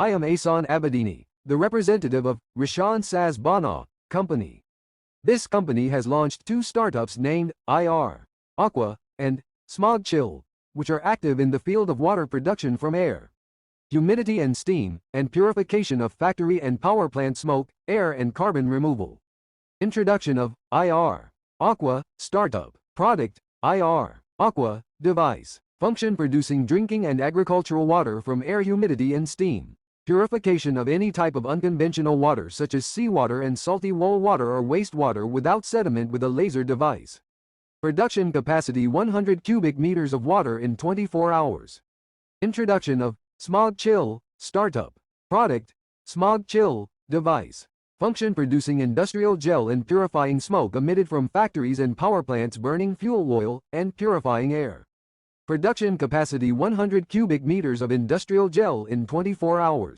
I am Ehsan Abedini, the representative of Rashan Saz Bana company. This company has launched two startups named IR.AQUA and SMOGCHILL, which are active in the field of water production from air, humidity and steam, and purification of factory and power plant smoke, air and carbon removal. Introduction of IR.AQUA Startup. Product: IR.AQUA Device. Function: producing drinking and agricultural water from air, humidity and steam. Purification of any type of unconventional water such as seawater and salty well water or wastewater without sediment with a laser device. Production capacity: 100 cubic meters of water in 24 hours. Introduction of SMOGCHILL Startup. Product: SMOGCHILL Device. Function: producing industrial gel and purifying smoke emitted from factories and power plants burning fuel oil, and purifying air. Production capacity: 100 cubic meters of industrial gel in 24 hours.